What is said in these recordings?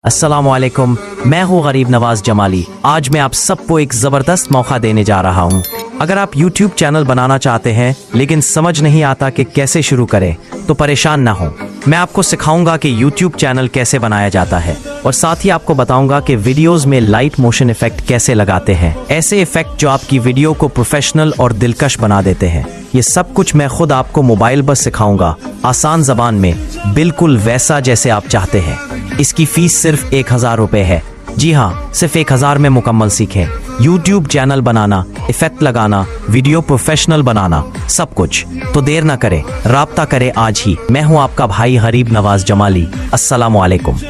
अस्सलामुअलैकुम, मैं हूँ गरीब नवाज जमाली। आज मैं आप सबको एक ज़बरदस्त मौका देने जा रहा हूँ। अगर आप YouTube चैनल बनाना चाहते हैं लेकिन समझ नहीं आता कि कैसे शुरू करें तो परेशान ना हो। मैं आपको सिखाऊंगा कि YouTube चैनल कैसे बनाया जाता है और साथ ही आपको बताऊंगा कि वीडियोस में लाइट मोशन इफेक्ट कैसे लगाते हैं, ऐसे इफेक्ट जो आपकी वीडियो को प्रोफेशनल और दिलकश बना देते हैं। ये सब कुछ मैं खुद आपको मोबाइल पर सिखाऊंगा, आसान जबान में, बिल्कुल वैसा जैसे आप चाहते हैं। इसकी फीस सिर्फ 1000 रुपए है। जी हाँ, सिर्फ 1000 में मुकम्मल सीखें YouTube चैनल बनाना, इफेक्ट लगाना, वीडियो प्रोफेशनल बनाना, सब कुछ। तो देर ना करें, राब्ता करें आज ही। मैं हूँ आपका भाई गरीब नवाज जमाली। अस्सलामुअलैकुम।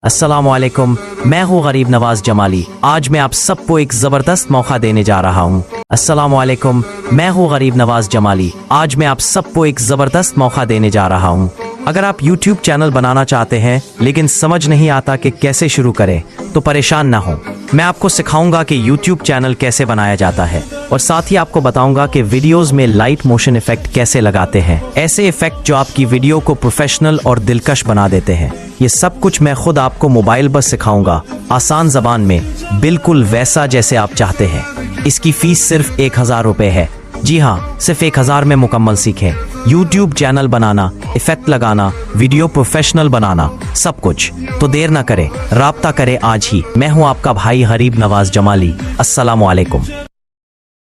अस्सलामुअलैकुम, मैं हूँ गरीब नवाज जमाली। आज मैं आप सबको एक ज़बरदस्त मौका देने जा रहा हूँ। अस्सलामुअलैकुम, मैं हूँ गरीब नवाज जमाली। आज मैं आप सबको एक ज़बरदस्त मौका देने जा रहा हूँ। अगर आप YouTube चैनल बनाना चाहते हैं लेकिन समझ नहीं आता कि कैसे शुरू करें तो परेशान ना हो। मैं आपको सिखाऊंगा कि YouTube चैनल कैसे बनाया जाता है और साथ ही आपको बताऊंगा कि वीडियोस में लाइट मोशन इफेक्ट कैसे लगाते हैं, ऐसे इफेक्ट जो आपकी वीडियो को प्रोफेशनल और दिलकश बना देते हैं। ये सब कुछ मैं खुद आपको मोबाइल पर सिखाऊंगा, आसान जबान में, बिल्कुल वैसा जैसे आप चाहते हैं। इसकी फीस सिर्फ 1000 रुपए है। जी हाँ, सिर्फ 1000 में मुकम्मल सीखें YouTube चैनल बनाना, इफेक्ट लगाना, वीडियो प्रोफेशनल बनाना, सब कुछ। तो देर ना करें, राब्ता करें आज ही। मैं हूँ आपका भाई गरीब नवाज जमाली। अस्सलामुअलैकुम।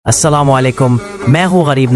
अस्सलामुअलैकुम, मैं हूँ गरीब